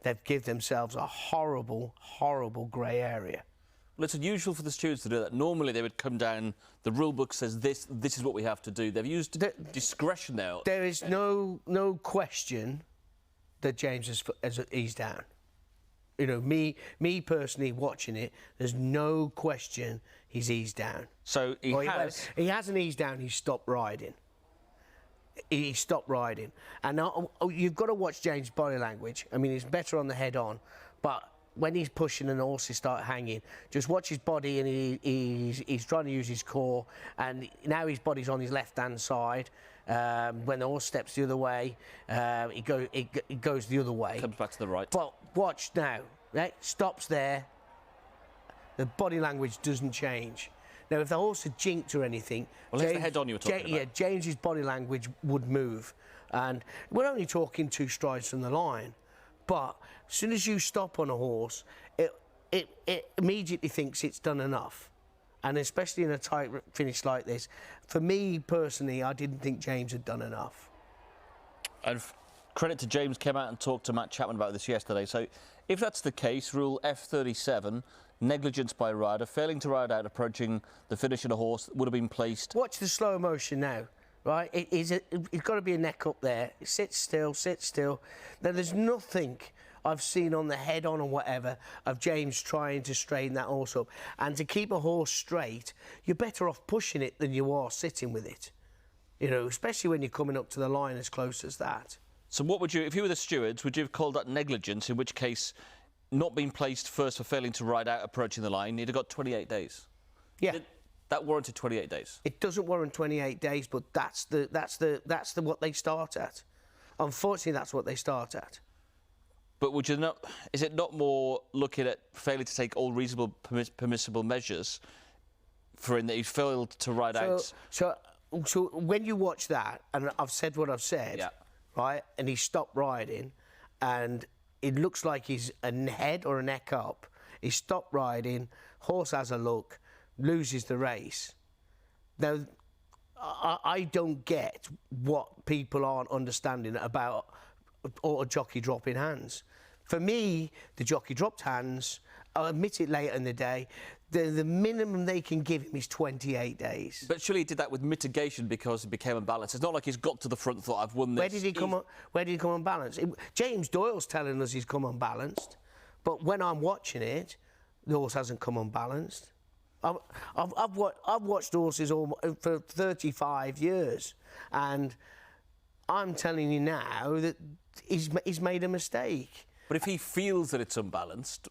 they've given themselves a horrible, horrible grey area. Well, it's unusual for the stewards to do that. Normally, they would come down, the rule book says this is what we have to do. They've used discretion now. There is no question that James has eased down. You know, me personally watching it, there's no question he's eased down. So he hasn't eased down, he's stopped riding. He stopped riding. And now, you've got to watch James' body language. I mean, he's better on the head-on, but when he's pushing and the horses start hanging, just watch his body, and he's trying to use his core, and now his body's on his left-hand side. When the horse steps the other way, it goes the other way. Comes back to the right. But watch now, right? Stops there. The body language doesn't change. Now, if the horse had jinked or anything, well, James, the head on you were talking about. Yeah, James's body language would move, and we're only talking 2 strides from the line. But as soon as you stop on a horse, it immediately thinks it's done enough. And especially in a tight finish like this, for me personally, I didn't think James had done enough. And credit to James, came out and talked to Matt Chapman about this yesterday. So if that's the case, rule F37, negligence by rider, failing to ride out approaching the finish of a horse that would have been placed. Watch the slow motion now. Right, it's got to be a neck up there. Sit still, sit still. Now, there's nothing I've seen on the head-on or whatever of James trying to straighten that horse up. And to keep a horse straight, you're better off pushing it than you are sitting with it. You know, especially when you're coming up to the line as close as that. So what would you, if you were the stewards, would you have called that negligence, in which case not being placed first for failing to ride out approaching the line, he'd have got 28 days? Yeah. That warranted 28 days. It doesn't warrant 28 days, but that's what they start at. Unfortunately, that's what they start at. But would you not? Is it not more looking at failing to take all reasonable permissible measures for in that he failed to ride out? So when you watch that, and I've said what I've said, yeah. Right, and he stopped riding, and it looks like he's a head or a neck up. He stopped riding. Horse has a look. Loses the race. Now, I don't get what people aren't understanding about a jockey dropping hands. For me, the jockey dropped hands. I'll admit it later in the day. The minimum they can give him is 28 days. But surely he did that with mitigation because he became unbalanced. It's not like he's got to the front and thought, I've won this. Where did he come unbalanced? James Doyle's telling us he's come unbalanced, but when I'm watching it, the horse hasn't come unbalanced. I've watched horses for 35 years, and I'm telling you now that he's made a mistake. But if he feels that it's unbalanced,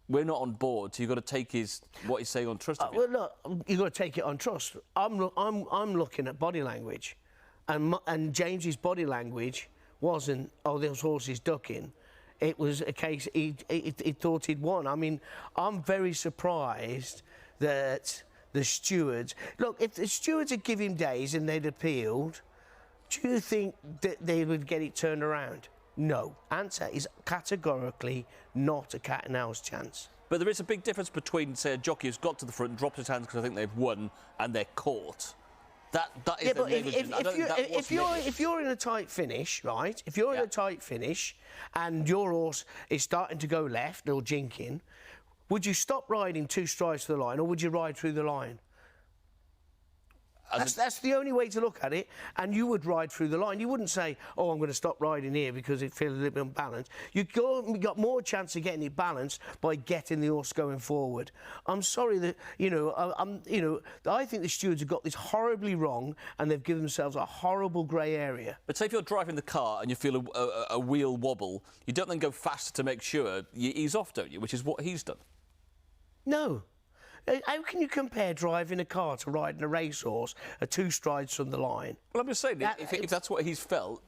we're not on board, so you've got to take what he's saying on trust. Well, look, you've got to take it on trust. I'm looking at body language, and James's body language wasn't, oh, those horses ducking. It was a case he thought he'd won. I mean, I'm very surprised that the stewards... Look, if the stewards had given him days and they'd appealed, do you think that they would get it turned around? No. Answer is categorically not a cat and mouse chance. But there is a big difference between, say, a jockey who's got to the front and dropped his hands because I think they've won and they're caught. That is yeah, but if you're in a tight finish, right? If you're in a tight finish and your horse is starting to go left or jinking, would you stop riding 2 strides to the line, or would you ride through the line? That's the only way to look at it, and you would ride through the line. You wouldn't say, oh, I'm going to stop riding here because it feels a little bit unbalanced. You've got more chance of getting it balanced by getting the horse going forward. I'm sorry that, I think the stewards have got this horribly wrong, and they've given themselves a horrible grey area. But say if you're driving the car and you feel a wheel wobble, you don't then go faster to make sure, you ease off, don't you? Which is what he's done. No. How can you compare driving a car to riding a racehorse at 2 strides from the line? Well, I'm just saying, if that's what he's felt...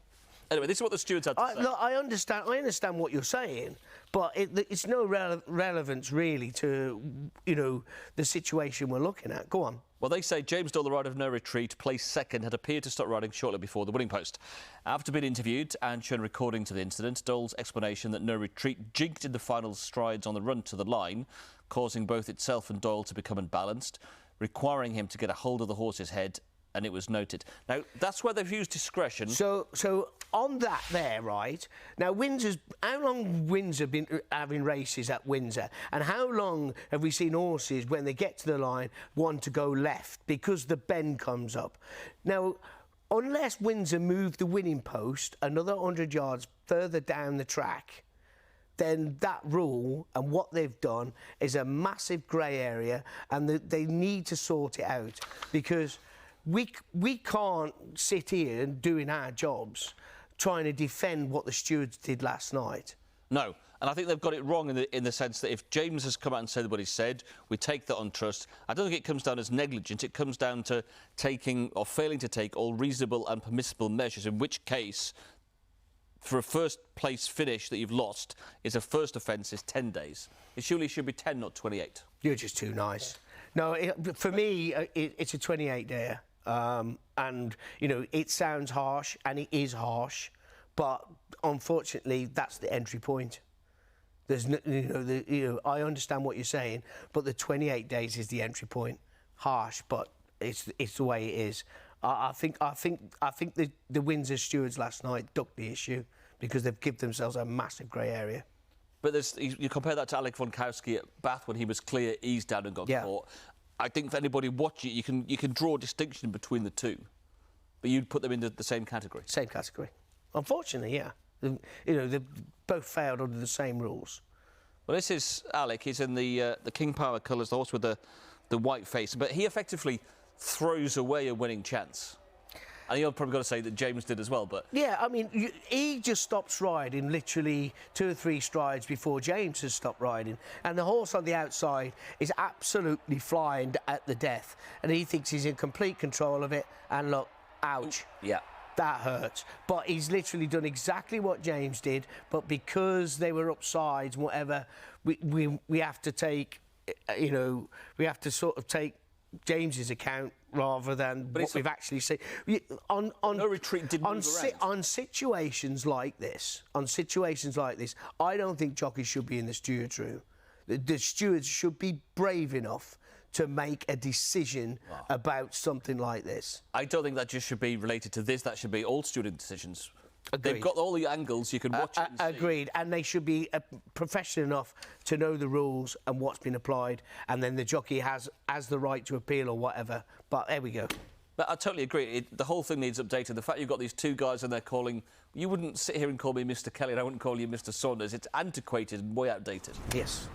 Anyway, this is what the stewards had to say. Look, I understand what you're saying, but it's no relevance, really, to, the situation we're looking at. Go on. Well, they say James Doyle, the rider of No Retreat, placed second, had appeared to stop riding shortly before the winning post. After being interviewed and shown recording to the incident, Doyle's explanation that No Retreat jinked in the final strides on the run to the line, causing both itself and Doyle to become unbalanced, requiring him to get a hold of the horse's head and it was noted. Now, that's where they've used discretion. So on that there, right, now how long Windsor been having races at Windsor, and how long have we seen horses, when they get to the line, want to go left because the bend comes up? Now, unless Windsor move the winning post another 100 yards further down the track, then that rule and what they've done is a massive grey area, and they need to sort it out, because we can't sit here and doing our jobs trying to defend what the stewards did last night. No, and I think they've got it wrong in the sense that if James has come out and said what he said, we take that on trust. I don't think it comes down as negligence. It comes down to taking or failing to take all reasonable and permissible measures, in which case, for a first-place finish that you've lost, is a first offence is 10 days. It surely should be 10, not 28. You're just too nice. No, for me, it's a 28-dayer. And, you know, it sounds harsh, and it is harsh, but unfortunately, that's the entry point. There's no, I understand what you're saying, but the 28 days is the entry point. Harsh, but it's the way it is. I think the Windsor stewards last night ducked the issue because they've given themselves a massive grey area. But you compare that to Alec Vonkowski at Bath when he was clear, eased down and got caught. I think for anybody watching it, you can draw a distinction between the two, but you'd put them into the same category. Same category. Unfortunately, yeah. They've both failed under the same rules. Well, this is Alec. He's in the King Power colours, the horse with the white face, but he effectively throws away a winning chance. And you've probably got to say that James did as well, but... Yeah, I mean, he just stops riding literally 2 or 3 strides before James has stopped riding. And the horse on the outside is absolutely flying at the death. And he thinks he's in complete control of it. And look, ouch. Yeah. That hurts. But he's literally done exactly what James did. But because they were upsides, whatever, we have to take, we have to sort of take James's account rather than what we've actually seen. No retreat didn't move around. On situations like this, I don't think jockeys should be in the stewards' room. The stewards should be brave enough to make a decision about something like this. I don't think that just should be related to this. That should be all steward decisions. Agreed. They've got all the angles, you can watch it and see. Agreed, and they should be professional enough to know the rules and what's been applied, and then the jockey has the right to appeal or whatever. But there we go. But I totally agree. The whole thing needs updated. The fact you've got these 2 guys and they're calling... You wouldn't sit here and call me Mr. Kelly and I wouldn't call you Mr. Saunders. It's antiquated and way outdated. Yes.